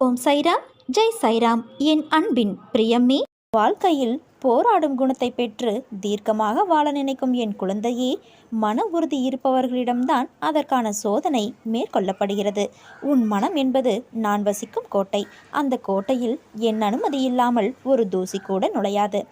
ஓம் சைராம், ஜெய் சைராம். என் அன்பின் பிரியமே, வாழ்க்கையில் போராடும் குணத்தை பெற்று தீர்க்கமாக வாழ நினைக்கும் என் குழந்தையே, மன உறுதி இருப்பவர்களிடம்தான் அதற்கான சோதனை மேற்கொள்ளப்படுகிறது. உன் மனம் என்பது நான் வசிக்கும் கோட்டை. அந்த கோட்டையில் என் அனுமதி இல்லாமல் ஒரு தூசி கூட நுழையாது.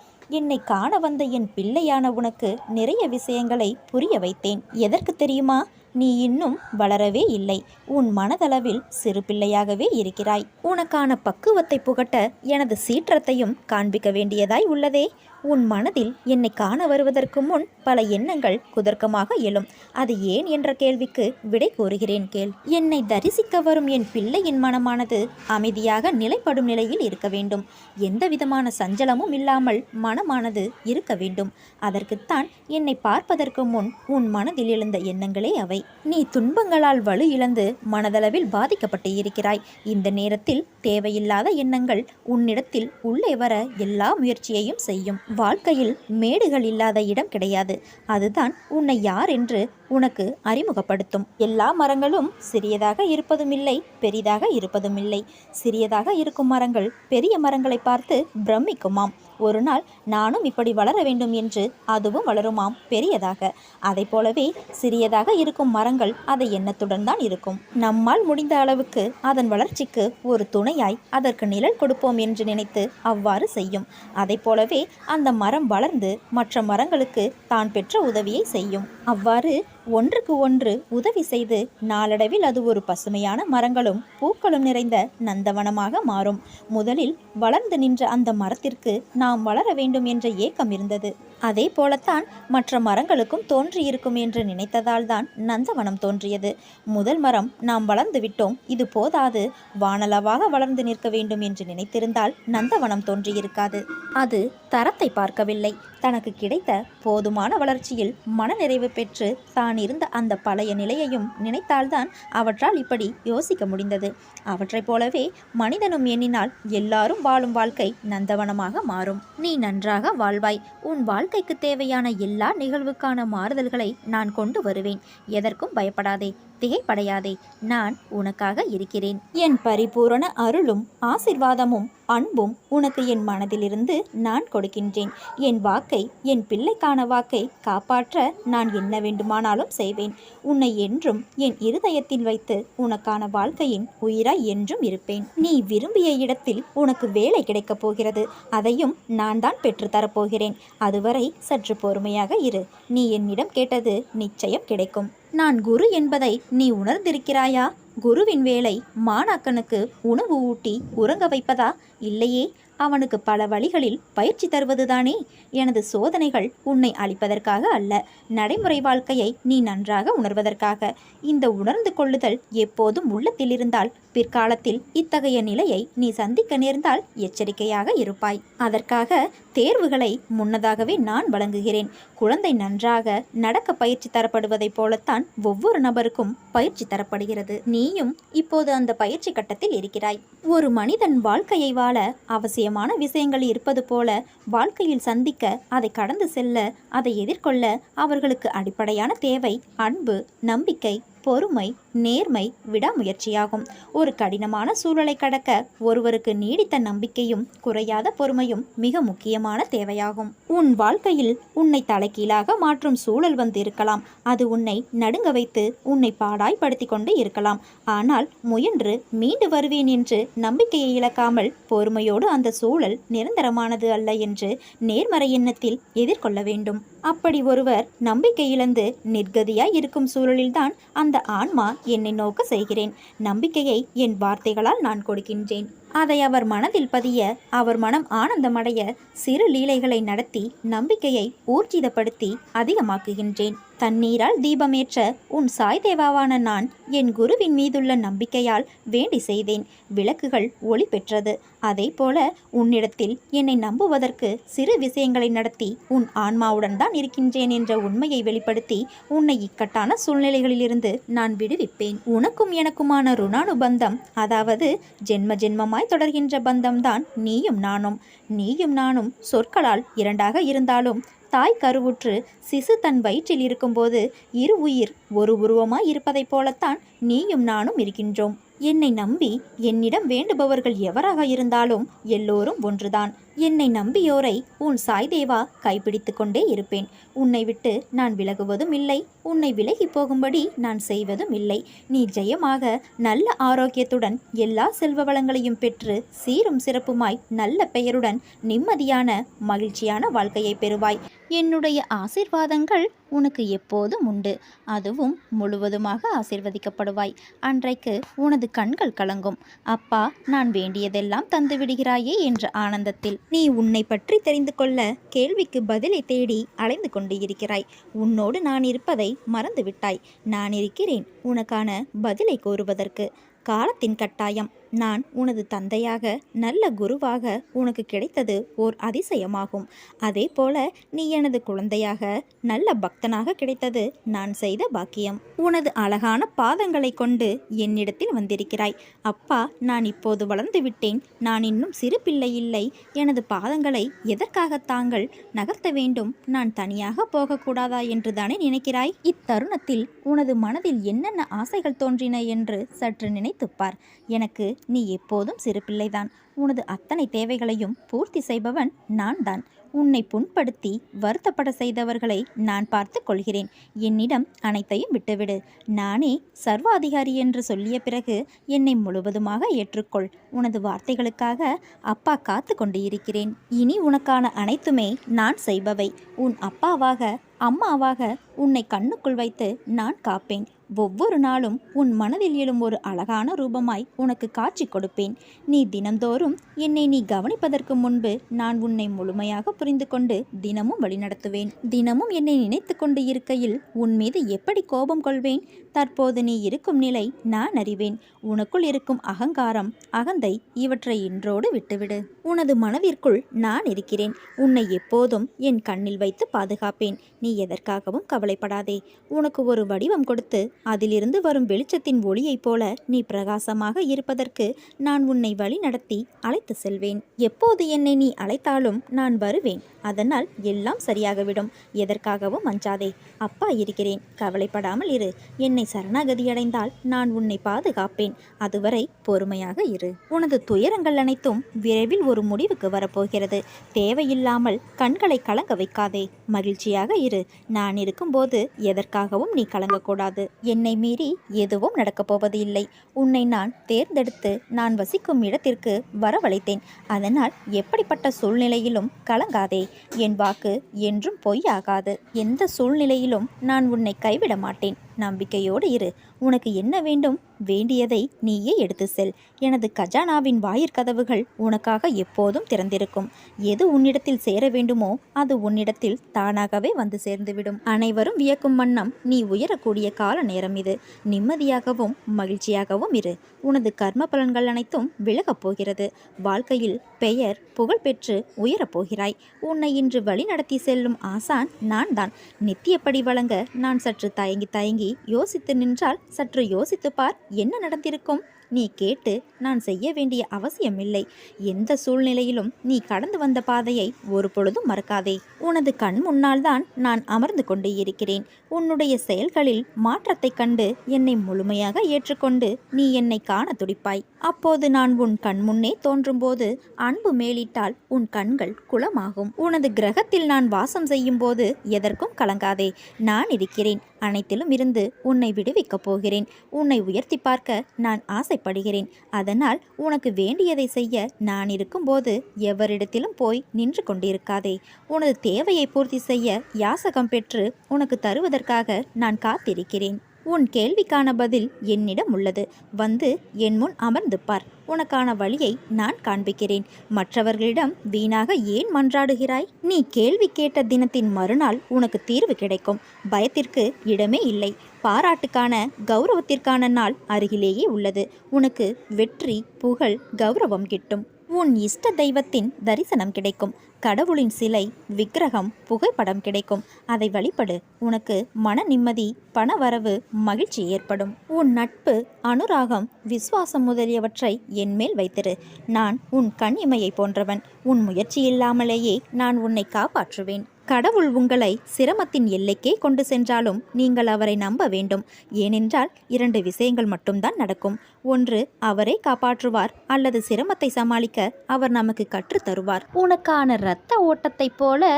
என்னை காண வந்த என் பிள்ளையான உனக்கு நிறைய விஷயங்களை புரிய வைத்தேன். எதற்கு தெரியுமா? நீ இன்னும் வளரவே இல்லை. உன் மனதளவில் சிறு பிள்ளையாகவே இருக்கிறாய். உனக்கான பக்குவத்தை புகட்ட எனது சீற்றத்தையும் காண்பிக்க வேண்டியதாய் உள்ளதே. உன் மனதில் என்னை காண வருவதற்கு முன் பல எண்ணங்கள் குதர்க்கமாக எழும். அது ஏன் என்ற கேள்விக்கு விடை கூறுகிறேன் கேள். என்னை தரிசிக்க வரும் என் பிள்ளையின் மனமானது அமைதியாக நிலைப்படும் நிலையில் இருக்க வேண்டும். எந்த விதமான சஞ்சலமும் இல்லாமல் மனமானது இருக்க வேண்டும். அதற்குத்தான் என்னை பார்ப்பதற்கு முன் உன் மனதில் எழுந்த எண்ணங்களே அவை. நீ துன்பங்களால் வலு இழந்து மனதளவில் பாதிக்கப்பட்டு இருக்கிறாய். இந்த நேரத்தில் தேவையில்லாத எண்ணங்கள் உன்னிடத்தில் உள்ளே வர எல்லா முயற்சியையும் செய்யும். வாழ்க்கையில் மேடுகள் இல்லாத இடம் கிடையாது. அதுதான் உன்னை யார் என்று உனக்கு அறிமுகப்படுத்தும். எல்லா மரங்களும் சிறியதாக இருப்பதும் இல்லை, பெரிதாக இருப்பதும் இல்லை. சிறியதாக இருக்கும் மரங்கள் பெரிய மரங்களை பார்த்து பிரமிக்குமாம். ஒரு நாள் நானும் இப்படி வளர வேண்டும் என்று அதுவும் வளருமாம் பெரியதாக. அதை போலவே சிறியதாக இருக்கும் மரங்கள் அதை எண்ணத்துடன் தான் இருக்கும். நம்மால் முடிந்த அளவுக்கு அதன் வளர்ச்சிக்கு ஒரு துணையாய் அதற்கு நிழல் கொடுப்போம் என்று நினைத்து அவ்வாறு செய்யும். அதை போலவே அந்த மரம் வளர்ந்து மற்ற மரங்களுக்கு தான் பெற்ற உதவியை செய்யும். அவ்வாறு ஒன்றுக்கு ஒன்று உதவி செய்து நாளடைவில் அது ஒரு பசுமையான மரங்களும் பூக்களும் நிறைந்த நந்தவனமாக மாறும். முதலில் வளர்ந்து நின்ற அந்த மரத்திற்கு நாம் வளர வேண்டும் என்ற ஏக்கம் இருந்தது. அதே போலத்தான் மற்ற மரங்களுக்கும் தோன்றியிருக்கும் என்று நினைத்ததால் தான் நந்தவனம் தோன்றியது. முதல் மரம் நாம் வளர்ந்து விட்டோம், இது போதாது, வானளவாக வளர்ந்து நிற்க வேண்டும் என்று நினைத்திருந்தால் நந்தவனம் தோன்றியிருக்காது. அது தரத்தை பார்க்கவில்லை. தனக்கு கிடைத்த போதுமான வளர்ச்சியில் மனநிறைவு பெற்று தான் இருந்த அந்த பழைய நிலையையும் நினைத்தால்தான் அவற்றால் இப்படி யோசிக்க முடிந்தது. அவற்றைப் போலவே மனிதனும் எண்ணினால் எல்லாரும் வாழும் வாழ்க்கை நந்தவனமாக மாறும். நீ நன்றாக வாழ்வாய். உன் வாழ்க்கைக்கு தேவையான எல்லா நிகழ்வுக்கான மாறுதல்களை நான் கொண்டு வருவேன். எதற்கும் பயப்படாதே, திகைப்படையாதே. நான் உனக்காக இருக்கிறேன். என் பரிபூரண அருளும் ஆசிர்வாதமும் அன்பும் உனக்கு என் மனதிலிருந்து நான் கொடுக்கின்றேன். என் வாக்கை, என் பிள்ளைக்கான வாக்கை காப்பாற்ற நான் என்ன வேண்டுமானாலும் செய்வேன். உன்னை என்றும் என் இருதயத்தில் வைத்து உனக்கான வாழ்க்கையின் உயிராய் என்றும் இருப்பேன். நீ விரும்பிய இடத்தில் உனக்கு வேலை கிடைக்கப் போகிறது. அதையும் நான் தான் பெற்றுத்தரப்போகிறேன். அதுவரை சற்று பொறுமையாக இரு. நீ என்னிடம் கேட்டது நிச்சயம் கிடைக்கும். நான் குரு என்பதை நீ உணர்ந்திருக்கிறாயா? குருவின் வேலை மாணாக்கனுக்கு உணவு ஊட்டி உறங்க வைப்பதா? இல்லையே, அவனுக்கு பல வழிகளில் பயிற்சி தருவதுதானே. எனது சோதனைகள் உன்னை அழிப்பதற்காக அல்ல, நடைமுறை வாழ்க்கையை நீ நன்றாக உணர்வதற்காக. இந்த உணர்ந்து கொள்ளுதல் எப்போதும் உள்ளத்தில் இருந்தால் பிற்காலத்தில் இத்தகைய நிலையை நீ சந்திக்க நேர்ந்தால் எச்சரிக்கையாக இருப்பாய். அதற்காக தேர்வுகளை முன்னதாகவே நான் வழங்குகிறேன். குழந்தை நன்றாக நடக்க பயிற்சி தரப்படுவதைப் போலத்தான் ஒவ்வொரு நபருக்கும் பயிற்சி தரப்படுகிறது. நீயும் இப்போது அந்த பயிற்சி கட்டத்தில் இருக்கிறாய். ஒரு மனிதன் வாழ்க்கையை வாழ அவசியமான விஷயங்கள் இருப்பது போல வாழ்க்கையில் சந்திக்க, அதை கடந்து செல்ல, அதை எதிர்கொள்ள அவர்களுக்கு அடிப்படையான தேவை அன்பு, நம்பிக்கை, பொறுமை, நேர்மை, விடாமுயற்சியாகும். ஒரு கடினமான சூழலை கடக்க ஒருவருக்கு நீடித்த நம்பிக்கையும் குறையாத பொறுமையும் மிக முக்கியமான தேவையாகும். உன் வாழ்க்கையில் உன்னை தலைகீழாக மாற்றும் சூழல் வந்து இருக்கலாம். அது உன்னை நடுங்க வைத்து உன்னை பாடாய்படுத்தி கொண்டு இருக்கலாம். ஆனால் முயன்று மீண்டு வருவேன் என்று நம்பிக்கையை இழக்காமல் பொறுமையோடு அந்த சூழல் நிரந்தரமானது அல்ல என்று நேர்மறை எண்ணத்தில் எதிர்கொள்ள வேண்டும். அப்படி ஒருவர் நம்பிக்கை இழந்து நிர்கதியாய் இருக்கும் சூழலில்தான் அந்த ஆன்மா என்னை நோக்க செய்கிறேன். நம்பிக்கையை என் வார்த்தைகளால் நான் கொடுக்கின்றேன். அதை அவர் மனதில் பதிய, அவர் மனம் ஆனந்தமடைய சிறு லீலைகளை நடத்தி நம்பிக்கையை ஊர்ஜிதப்படுத்தி அதிகமாக்குகின்றேன். தண்ணீரால் தீபமேற்ற உன் சாய் தேவாவான நான் என் குருவின் மீதுள்ள நம்பிக்கையால் வேண்டி செய்தேன். விளக்குகள் ஒளி பெற்றது. அதே போல உன்னிடத்தில் என்னை நம்புவதற்கு சிறு விஷயங்களை நடத்தி உன் ஆன்மாவுடன் தான் இருக்கின்றேன் என்ற உண்மையை வெளிப்படுத்தி உன்னை இக்கட்டான சூழ்நிலைகளிலிருந்து நான் விடுவிப்பேன். உனக்கும் எனக்குமான ருணானுபந்தம், அதாவது ஜென்ம ஜென்மமாய் தொடர்கின்ற பந்தம்தான் நீயும் நானும். நீயும் நானும் சொற்களால் இரண்டாக இருந்தாலும் தாய் கருவுற்று சிசு தன் வயிற்றில் இருக்கும்போது இரு உயிர் ஒரு உருவமாய் இருப்பதைப் போலத்தான் நீயும் நானும் இருக்கின்றோம். என்னை நம்பி என்னிடம் வேண்டுபவர்கள் எவராக இருந்தாலும் எல்லோரும் ஒன்றுதான். என்னை நம்பியோரை உன் சாய்தேவா கைப்பிடித்து கொண்டே இருப்பேன். உன்னை விட்டு நான் விலகுவதும் இல்லை, உன்னை விலகி போகும்படி நான் செய்வதும் இல்லை. நீ ஜெயமாக நல்ல ஆரோக்கியத்துடன் எல்லா செல்வ வளங்களையும் பெற்று சீரும் சிறப்புமாய் நல்ல பெயருடன் நிம்மதியான மகிழ்ச்சியான வாழ்க்கையை பெறுவாய். என்னுடைய ஆசீர்வாதங்கள் உனக்கு எப்போதும் உண்டு. அதுவும் முழுவதுமாக ஆசீர்வதிக்கப்படுவாய். அன்றைக்கு உனது கண்கள் கலங்கும். அப்பா, நான் வேண்டியதெல்லாம் தந்து விடுகிறாயே என்ற ஆனந்தத்தில். நீ உன்னை பற்றி தெரிந்து கொள்ள கேள்விக்கு பதிலை தேடி அலைந்து கொண்டு இருக்கிறாய். உன்னோடு நான் இருப்பதை மறந்துவிட்டாய். நான் இருக்கிறேன் உனக்கான பதிலை கோருவதற்கு. காலத்தின் கட்டாயம். நான் உனது தந்தையாக நல்ல குருவாக உனக்கு கிடைத்தது ஓர் அதிசயமாகும். அதே போல நீ எனது குழந்தையாக நல்ல பக்தனாக கிடைத்தது நான் செய்த பாக்கியம். உனது அழகான பாதங்களை கொண்டு என்னிடத்தில் வந்திருக்கிறாய். அப்பா, நான் இப்போது வளர்ந்து விட்டேன். நான் இன்னும் சிறு பிள்ளை இல்லை. எனது பாதங்களை எதற்காக தாங்கள் நகர்த்த வேண்டும்? நான் தனியாக போகக்கூடாதா என்று தானே நினைக்கிறாய்? இத்தருணத்தில் உனது மனதில் என்னென்ன ஆசைகள் தோன்றின என்று சற்று நினைத்துப்பார். எனக்கு நீ எப்போதும் சிறு பிள்ளைதான். உனது அத்தனை தேவைகளையும் பூர்த்தி செய்பவன் நான் தான். உன்னை புண்படுத்தி வருத்தப்பட செய்தவர்களை நான் பார்த்து கொள்கிறேன். என்னிடம் அனைத்தையும் விட்டுவிடு. நானே சர்வாதிகாரி என்று சொல்லிய பிறகு என்னை முழுவதுமாக ஏற்றுக்கொள். உனது வார்த்தைகளுக்காக அப்பா காத்து கொண்டு இருக்கிறேன். இனி உனக்கான அனைத்துமே நான் செய்பவை. உன் அப்பாவாக அம்மாவாக உன்னை கண்ணுக்குள் வைத்து நான் காப்பேன். ஒவ்வொரு நாளும் உன் மனதில் எழும் ஒரு அழகான ரூபமாய் உனக்கு காட்சி கொடுப்பேன். நீ தினந்தோறும் என்னை நீ கவனிப்பதற்கு முன்பு நான் உன்னை முழுமையாக புரிந்து கொண்டு தினமும் வழிநடத்துவேன். தினமும் என்னை நினைத்து கொண்டு இருக்கையில் உன் மீது எப்படி கோபம் கொள்வேன்? தற்போது நீ இருக்கும் நிலை நான் அறிவேன். உனக்குள் இருக்கும் அகங்காரம், அகந்தை இவற்றை இன்றோடு விட்டுவிடு. உனது மனதிற்குள் நான் இருக்கிறேன். உன்னை எப்போதும் என் கண்ணில் வைத்து பாதுகாப்பேன். நீ எதற்காகவும் கவலைப்படாதே. உனக்கு ஒரு வடிவம் கொடுத்து அதிலிருந்து வரும் வெளிச்சத்தின் ஒளியைப் போல நீ பிரகாசமாக இருப்பதற்கு நான் உன்னை வழி நடத்தி அழைத்து செல்வேன். எப்போது என்னை நீ அழைத்தாலும் நான் வருவேன். அதனால் எல்லாம் சரியாகவிடும். எதற்காகவும் அஞ்சாதே. அப்பா இருக்கிறேன். கவலைப்படாமல் இரு. என்னை சரணாகதியடைந்தால் நான் உன்னை பாதுகாப்பேன். அதுவரை பொறுமையாக இரு. உனது துயரங்கள் அனைத்தும் விரைவில் ஒரு முடிவுக்கு வரப்போகிறது. தேவையில்லாமல் கண்களை கலங்க வைக்காதே. மகிழ்ச்சியாக இரு. நான் இருக்கும்போது எதற்காகவும் நீ கலங்கக்கூடாது. என்னை மீறி எதுவும் நடக்கப் போவது இல்லை. உன்னை நான் தேர்ந்தெடுத்து நான் வசிக்கும் இடத்திற்கு வரவழைத்தேன். அதனால் எப்படிப்பட்ட சூழ்நிலையிலும் கலங்காதே. என் வாக்கு என்றும் பொய்யாகாது. எந்த சூழ்நிலையிலும் நான் உன்னை கைவிட மாட்டேன். நம்பிக்கையோடு இரு. உனக்கு என்ன வேண்டும்? வேண்டியதை நீயே எடுத்து செல். எனது கஜானாவின் வாயிற்கதவுகள் உனக்காக எப்போதும் திறந்திருக்கும். எது உன்னிடத்தில் சேர வேண்டுமோ அது உன்னிடத்தில் தானாகவே வந்து சேர்ந்துவிடும். அனைவரும் வியக்கும் வண்ணம் நீ உயரக்கூடிய கால நேரம் இது. நிம்மதியாகவும் மகிழ்ச்சியாகவும் இரு. உனது கர்ம பலன்கள் அனைத்தும் விலகப் போகிறது. வாழ்க்கையில் பெயர் புகழ் பெற்று உயரப்போகிறாய். உன்னை இன்று வழி நடத்தி செல்லும் ஆசான் நான் தான். நித்தியப்படி வழங்க நான் சற்று தயங்கி யோசித்து நின்றால் சற்று யோசித்துப்பார், என்ன நடந்திருக்கும்? நீ கேட்டு நான் செய்ய வேண்டிய அவசியமில்லை. எந்த சூழ்நிலையிலும் நீ கடந்து வந்த பாதையை ஒரு பொழுதும் மறக்காதே. உனது கண் முன்னால் தான் நான் அமர்ந்து கொண்டு இருக்கிறேன். உன்னுடைய செயல்களில் மாற்றத்தைக் கண்டு என்னை முழுமையாக ஏற்றுக்கொண்டு நீ என்னை காண துடிப்பாய். அப்போது நான் உன் கண் முன்னே தோன்றும்போது அன்பு மேலிட்டால் உன் கண்கள் குளமாகும். உனது கிரகத்தில் நான் வாசம் செய்யும் போது எதற்கும் கலங்காதே. நான் இருக்கிறேன். அனைத்திலும் இருந்து உன்னை விடுவிக்கப் போகிறேன். உன்னை உயர்த்தி பார்க்க நான் ஆசைப்படுகிறேன். அதனால் உனக்கு வேண்டியதை செய்ய நான் இருக்கும்போது எவரிடத்திலும் போய் நின்று கொண்டிருக்காதே. உனது தேவையை பூர்த்தி செய்ய யாசகம் பெற்று உனக்கு தருவதற்காக நான் காத்திருக்கிறேன். உன் கேள்விக்கான பதில் என்னிடம் உள்ளது. வந்து என் முன் அமர்ந்து பார். உனக்கான வழியை நான் காண்பிக்கிறேன். மற்றவர்களிடம் வீணாக ஏன் மன்றாடுகிறாய்? நீ கேள்வி கேட்ட தினத்தின் மறுநாள் உனக்கு தீர்வு கிடைக்கும். பயத்திற்கு இடமே இல்லை. பாராட்டுக்கான கௌரவத்திற்கான நாள் அருகிலேயே உள்ளது. உனக்கு வெற்றி, புகழ், கௌரவம் கிட்டும். உன் இஷ்ட தெய்வத்தின் தரிசனம் கிடைக்கும். கடவுளின் சிலை, விக்கிரகம், புகைப்படம் கிடைக்கும். அதை வழிபடு. உனக்கு மன நிம்மதி, பணவரவு, மகிழ்ச்சி ஏற்படும். உன் நட்பு, அனுராகம், விசுவாசம் முதலியவற்றை என்மேல் வைத்திரு. நான் உன் கண் இமையை போன்றவன். உன் முயற்சி இல்லாமலேயே நான் உன்னை காப்பாற்றுவேன். கடவுள் உங்களை சிரமத்தின் எல்லைக்கே கொண்டு சென்றாலும் நீங்கள் அவரை நம்ப வேண்டும். ஏனென்றால் 2 விஷயங்கள் மட்டும்தான் நடக்கும். ஒன்று, அவரே காப்பாற்றுவார், அல்லது சிரமத்தை சமாளிக்க அவர் நமக்கு கற்றுத் தருவார். உனக்கான இரத்த ஓட்டத்தைப் போல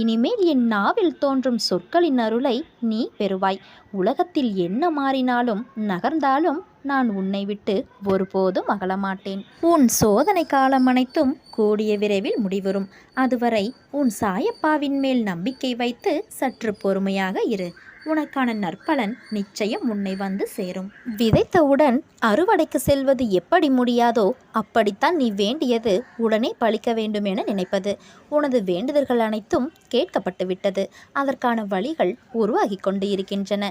இனிமேல் என் நாவில் தோன்றும் சொற்களின் அருளை நீ பெறுவாய். உலகத்தில் என்ன மாறினாலும் நகர்ந்தாலும் நான் உன்னை விட்டு ஒருபோதும் அகலமாட்டேன். உன் சோதனை காலம் அனைத்தும் கூடிய விரைவில் முடிவரும். அதுவரை உன் சாயப்பாவின் மேல் நம்பிக்கை வைத்து சற்று பொறுமையாக இரு. உனக்கான நற்பலன் நிச்சயம் உன்னை வந்து சேரும். விதைத்தவுடன் அறுவடைக்கு செல்வது எப்படி முடியாதோ அப்படித்தான் நீ வேண்டியது உடனே பலிக்க வேண்டும் என நினைப்பது. உனது வேண்டுதல்கள் அனைத்தும் கேட்கப்பட்டு விட்டது. அதற்கான வழிகள் உருவாகி கொண்டு இருக்கின்றன.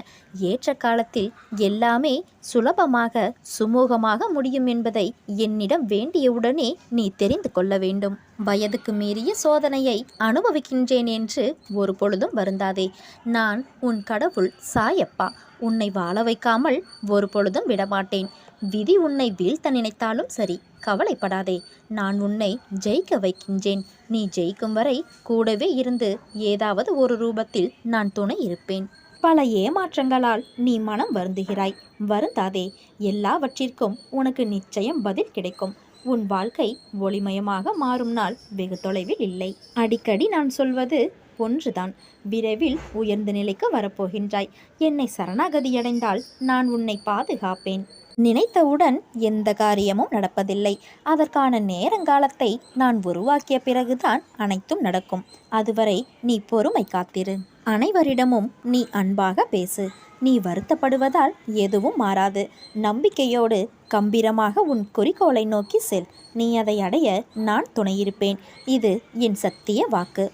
ஏற்ற காலத்தில் எல்லாமே சுலபமாக சுமூகமாக முடியும் என்பதை என்னிடம் வேண்டியவுடனே நீ தெரிந்து கொள்ள வேண்டும். வயதுக்கு மீறிய சோதனையை அனுபவிக்கின்றேன் என்று ஒரு பொழுதும் வருந்தாதே. நான் உன் கடவுள் சாயப்பா. உன்னை வாழ வைக்காமல் ஒரு பொழுதும் விடமாட்டேன். விதி உன்னை வீழ்த்த நினைத்தாலும் சரி, கவலைப்படாதே. நான் உன்னை ஜெயிக்க வைக்கின்றேன். நீ ஜெயிக்கும் வரை கூடவே இருந்து ஏதாவது ஒரு ரூபத்தில் நான் துணை இருப்பேன். பல ஏமாற்றங்களால் நீ மனம் வருந்துகிறாய். வருந்தாதே. எல்லாவற்றிற்கும் உனக்கு நிச்சயம் பதில் கிடைக்கும். உன் வாழ்க்கை ஒளிமயமாக மாறும் நாள் வெகு தொலைவில் இல்லை. அடிக்கடி நான் சொல்வது ஒன்றுதான். விரைவில் உயர்ந்த நிலைக்கு வரப்போகின்றாய். என்னை சரணாகதியடைந்தால் நான் உன்னை பாதுகாப்பேன். நினைத்தவுடன் எந்த காரியமும் நடப்பதில்லை. அதற்கான நேரங்காலத்தை நான் உருவாக்கிய பிறகுதான் அனைத்தும் நடக்கும். அதுவரை நீ பொறுமை காத்திரு. அனைவரிடமும் நீ அன்பாக பேசு. நீ வருத்தப்படுவதால் எதுவும் மாறாது. நம்பிக்கையோடு கம்பீரமாக உன் குறிக்கோளை நோக்கி செல். நீ அதை அடைய நான் துணையிருப்பேன். இது என் சத்திய வாக்கு.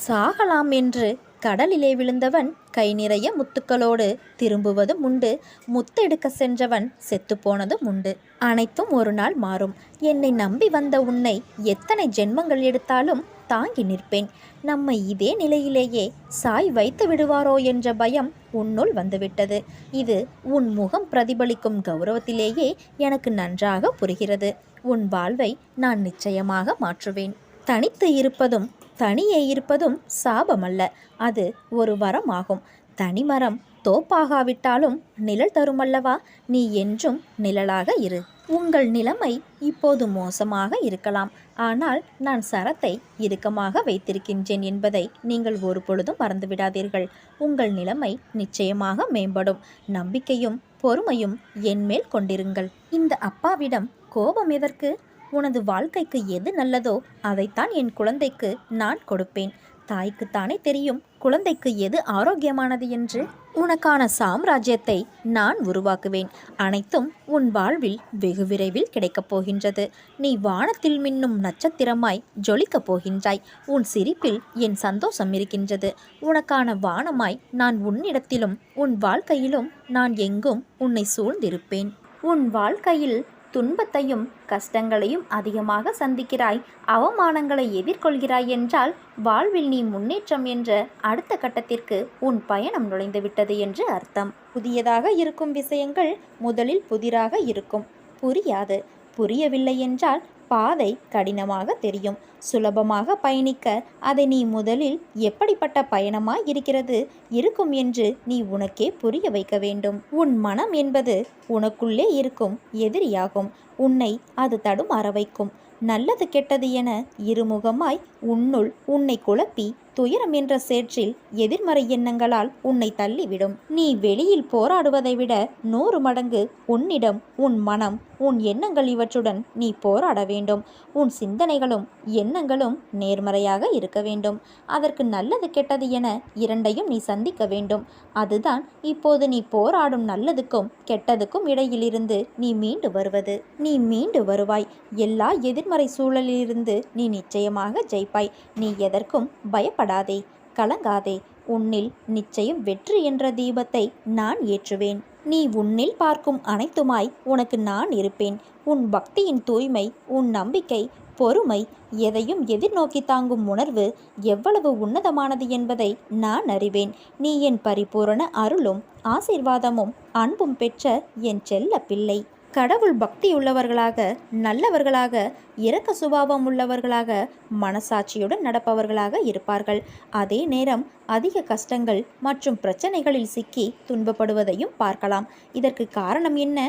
சாகலாம் என்று கடலிலே விழுந்தவன் கை நிறைய முத்துக்களோடு திரும்புவதும் உண்டு. முத்தெடுக்க சென்றவன் செத்துப்போனதும் உண்டு. அனைத்தும் ஒரு நாள் மாறும். என்னை நம்பி வந்த உன்னை எத்தனை ஜென்மங்கள் எடுத்தாலும் தாங்கி நிற்பேன். நம்மை இதே நிலையிலேயே சாய் வைத்து விடுவாரோ என்ற பயம் உன்னுள் வந்துவிட்டது. இது உன் முகம் பிரதிபலிக்கும் கௌரவத்திலேயே எனக்கு நன்றாக புரிகிறது. உன் வாழ்வை நான் நிச்சயமாக மாற்றுவேன். தனித்து இருப்பதும் தனியே இருப்பதும் சாபமல்ல, அது ஒரு வரம் ஆகும். தனிமரம் தோப்பாகாவிட்டாலும் நிழல் தருமல்லவா? நீ என்றும் நிழலாக இரு. உங்கள் நிலைமை இப்போது மோசமாக இருக்கலாம். ஆனால் நான் சரத்தை இறுக்கமாக வைத்திருக்கின்றேன் என்பதை நீங்கள் ஒரு பொழுதும் மறந்துவிடாதீர்கள். உங்கள் நிலைமை நிச்சயமாக மேம்படும். நம்பிக்கையும் பொறுமையும் என்மேல் கொண்டிருங்கள். இந்த அப்பாவிடம் கோபம் எதற்கு? உனது வாழ்க்கைக்கு எது நல்லதோ அதைத்தான் என் குழந்தைக்கு நான் கொடுப்பேன். தாய்க்குத்தானே தெரியும் குழந்தைக்கு எது ஆரோக்கியமானது என்று. உனக்கான சாம்ராஜ்யத்தை நான் உருவாக்குவேன். அனைத்தும் உன் வாழ்வில் வெகு விரைவில் கிடைக்கப் போகின்றது. நீ வானத்தில் மின்னும் நட்சத்திரமாய் ஜொலிக்கப் போகின்றாய். உன் சிரிப்பில் என் சந்தோஷம் இருக்கின்றது. உனக்கான வானமாய் நான் உன்னிடத்திலும் உன் வாழ்க்கையிலும் நான் எங்கும் உன்னை சூழ்ந்திருப்பேன். உன் வாழ்க்கையில் துன்பத்தையும் கஷ்டங்களையும் அதிகமாக சந்திக்கிறாய், அவமானங்களை எதிர்கொள்கிறாய் என்றால் வாழ்வில் நீ முன்னேற்றம் என்ற அடுத்த கட்டத்திற்கு உன் பயணம் நுழைந்துவிட்டது என்று அர்த்தம். புதியதாக இருக்கும் விஷயங்கள் முதலில் புதிராக இருக்கும். புரியாது. புரியவில்லை என்றால் பாதை கடினமாக தெரியும். சுலபமாக பயணிக்க அதை நீ முதலில் எப்படிப்பட்ட பயணமாய் இருக்கும் என்று நீ உனக்கே புரிய வைக்க வேண்டும். உன் மனம் என்பது உனக்குள்ளே இருக்கும் எதிரியாகும். உன்னை அது தடுமாற வைக்கும். நல்லது கெட்டது என இருமுகமாய் உன்னுள் உன்னை குழப்பி துயரம் என்ற சேற்றில் எதிர்மறை எண்ணங்களால் உன்னை தள்ளிவிடும். நீ வெளியில் போராடுவதை விட 100 மடங்கு உன்னிடம் உன் மனம் உன் எண்ணங்கள் இவற்றுடன் நீ போராட வேண்டும். உன் சிந்தனைகளும் எண்ணங்களும் நேர்மறையாக இருக்க வேண்டும். அதற்கு நல்லது கெட்டது என இரண்டையும் நீ சந்திக்க வேண்டும். அதுதான் இப்போது நீ போராடும் நல்லதுக்கும் கெட்டதுக்கும் இடையிலிருந்து நீ மீண்டு வருவது. நீ மீண்டு வருவாய். எல்லா எதிர்மறை சூழலிலிருந்து நீ நிச்சயமாக ஜெயிப்பாய். நீ எதற்கும் பயப்படாதே, கலங்காதே. உன்னில் நிச்சயம் வெற்றி என்ற தீபத்தை நான் ஏற்றுவேன். நீ உன்னில் பார்க்கும் அனைத்துமாய் உனக்கு நான் இருப்பேன். உன் பக்தியின் தூய்மை, உன் நம்பிக்கை, பொறுமை, எதையும் எதிர்நோக்கி தாங்கும் உணர்வு எவ்வளவு உன்னதமானது என்பதை நான் அறிவேன். நீ என் பரிபூரண அருளும் ஆசீர்வாதமும் அன்பும் பெற்ற என் செல்ல பிள்ளை. கடவுள் பக்தி உள்ளவர்களாக, நல்லவர்களாக, இரக்க சுபாவம் உள்ளவர்களாக, மனசாட்சியுடன் நடப்பவர்களாக இருப்பார்கள். அதே நேரம் அதிக கஷ்டங்கள் மற்றும் பிரச்சனைகளில் சிக்கி துன்பப்படுவதையும் பார்க்கலாம். இதற்கு காரணம் என்ன?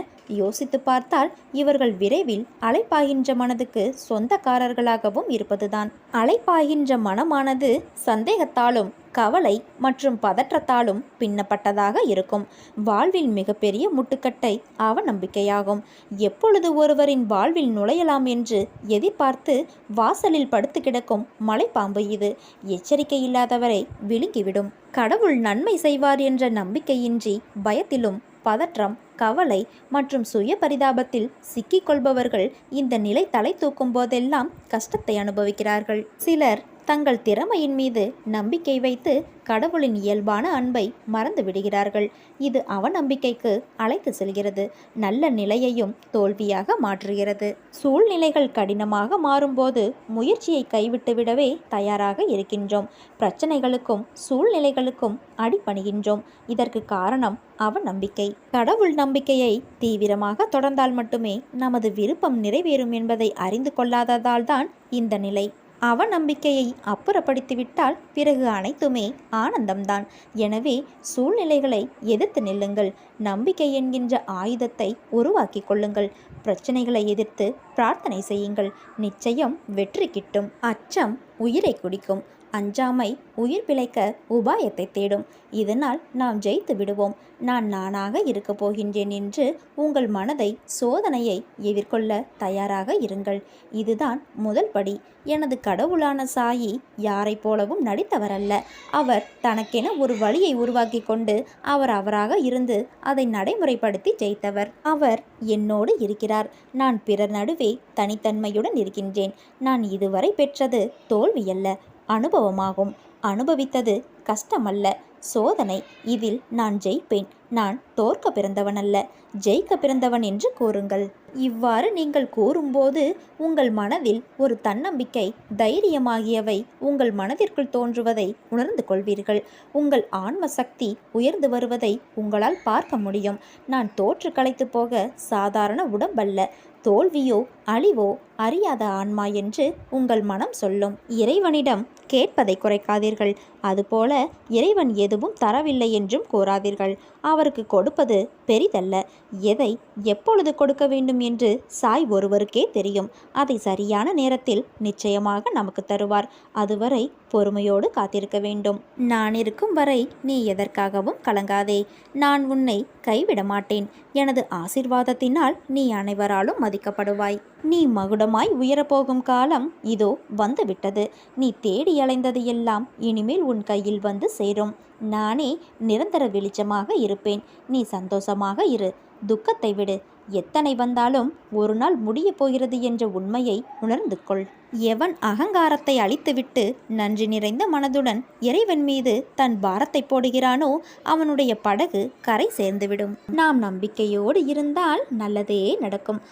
யோசித்து பார்த்தால் இவர்கள் விரைவில் அலைப்பாய்கின்ற மனதுக்கு சொந்தக்காரர்களாகவும் இருப்பதுதான். அலைப்பாய்கின்ற மனமானது சந்தேகத்தாலும் கவலை மற்றும் பதற்றத்தாலும் பின்னப்பட்டதாக இருக்கும். வாழ்வில் மிகப்பெரிய முட்டுக்கட்டை அவநம்பிக்கையாகும். எப்பொழுது ஒருவரின் வாழ்வில் நுழையலாம் என்று எதிர்பார்த்து வாசலில் படுத்து கிடக்கும் மலைப்பாம்பு இது. எச்சரிக்கை இல்லாதவரை விழுங்கிவிடும். கடவுள் நன்மை செய்வார் என்ற நம்பிக்கையின்றி பயத்திலும் பதற்றம், கவலை மற்றும் சுய பரிதாபத்தில் சிக்கிக்கொள்பவர்கள் இந்த நிலை தலை தூக்கும் போதெல்லாம் கஷ்டத்தை அனுபவிக்கிறார்கள். சிலர் தங்கள் திறமையின் மீது நம்பிக்கை வைத்து கடவுளின் இயல்பான அன்பை மறந்து விடுகிறார்கள். இது அவநம்பிக்கைக்கு அழைத்து செல்கிறது, நல்ல நிலையையும் தோல்வியாக மாற்றுகிறது. சூழ்நிலைகள் கடினமாக மாறும்போது முயற்சியை கைவிட்டுவிடவே தயாராக இருக்கின்றோம். பிரச்சனைகளுக்கும் சூழ்நிலைகளுக்கும் அடிபணிகின்றோம். இதற்கு காரணம் அவநம்பிக்கை. கடவுள் நம்பிக்கையை தீவிரமாக தொடர்ந்தால் மட்டுமே நமது விருப்பம் நிறைவேறும் என்பதை அறிந்து கொள்ளாததால் தான் இந்த நிலை. அவநம்பிக்கையை அப்புறப்படுத்திவிட்டால் பிறகு அனைத்துமே ஆனந்தம்தான். எனவே சூழ்நிலைகளை எதிர்த்து நில்லுங்கள். நம்பிக்கை என்கின்ற ஆயுதத்தை உருவாக்கி கொள்ளுங்கள். பிரச்சனைகளை எதிர்த்து பிரார்த்தனை செய்யுங்கள். நிச்சயம் வெற்றி கிட்டும். அச்சம் உயிரை குடிக்கும். அஞ்சாமை உயிர் பிழைக்க உபாயத்தை தேடும். இதனால் நாம் ஜெயித்து விடுவோம். நான் நானாக இருக்கப் போகின்றேன் என்று உங்கள் மனதை சோதனையை எதிர்கொள்ள தயாராக இருங்கள். இதுதான் முதல் படி. எனது கடவுளான சாயி யாரை போலவும் நடித்தவரல்ல. அவர் தனக்கென ஒரு வழியை உருவாக்கி கொண்டு அவராக இருந்து அதை நடைமுறைப்படுத்தி ஜெயித்தவர். அவர் என்னோடு இருக்கிறார். நான் பிறர் நடுவே தனித்தன்மையுடன் இருக்கின்றேன். நான் இதுவரை பெற்றது தோல்வியல்ல, அனுபவமாகும். அனுபவித்தது கஷ்டமல்ல, சோதனை. இதில் நான் ஜெயிப்பேன். நான் தோற்க பிறந்தவனல்ல, ஜெயிக்க பிறந்தவன் என்று கூறுங்கள். இவ்வாறு நீங்கள் கூறும்போது உங்கள் மனதில் ஒரு தன்னம்பிக்கை, தைரியமாகியவை உங்கள் மனதிற்குள் தோன்றுவதை உணர்ந்து கொள்வீர்கள். உங்கள் ஆன்ம சக்தி உயர்ந்து வருவதை உங்களால் பார்க்க முடியும். நான் தோற்று களைத்து போக சாதாரண உடம்பல்ல, தோல்வியோ அழிவோ அறியாத ஆன்மா என்று உங்கள் மனம் சொல்லும். இறைவனிடம் கேட்பதை குறைக்காதீர்கள். அதுபோல இறைவன் எதுவும் தரவில்லை என்றும் கூறாதீர்கள். அவருக்கு கொடுப்பது பெரிதல்ல. எதை எப்பொழுது கொடுக்க வேண்டும் என்று சாய் ஒருவருக்கே தெரியும். அதை சரியான நேரத்தில் நிச்சயமாக நமக்கு தருவார். அதுவரை பொறுமையோடு காத்திருக்க வேண்டும். நான் இருக்கும் வரை நீ எதற்காகவும் கலங்காதே. நான் உன்னை கைவிட மாட்டேன். எனது ஆசீர்வாதத்தினால் நீ அனைவராலும் மதிக்கப்படுவாய். நீ மகுடமாய் உயரப்போகும் காலம் இதோ வந்துவிட்டது. நீ தேடி அலைந்தது எல்லாம் இனிமேல் உன் கையில் வந்து சேரும். நானே நிரந்தர வெளிச்சமாக இருப்பேன். நீ சந்தோஷமாக இரு. துக்கத்தை விடு. எத்தனை வந்தாலும் ஒரு நாள் முடிய போகிறது என்ற உண்மையை உணர்ந்து கொள். எவன் அகங்காரத்தை அழித்துவிட்டு நன்றி நிறைந்த மனதுடன் இறைவன் மீது தன் பாரத்தை போடுகிறானோ அவனுடைய படகு கரை சேர்ந்துவிடும். நாம் நம்பிக்கையோடு இருந்தால் நல்லதே நடக்கும்.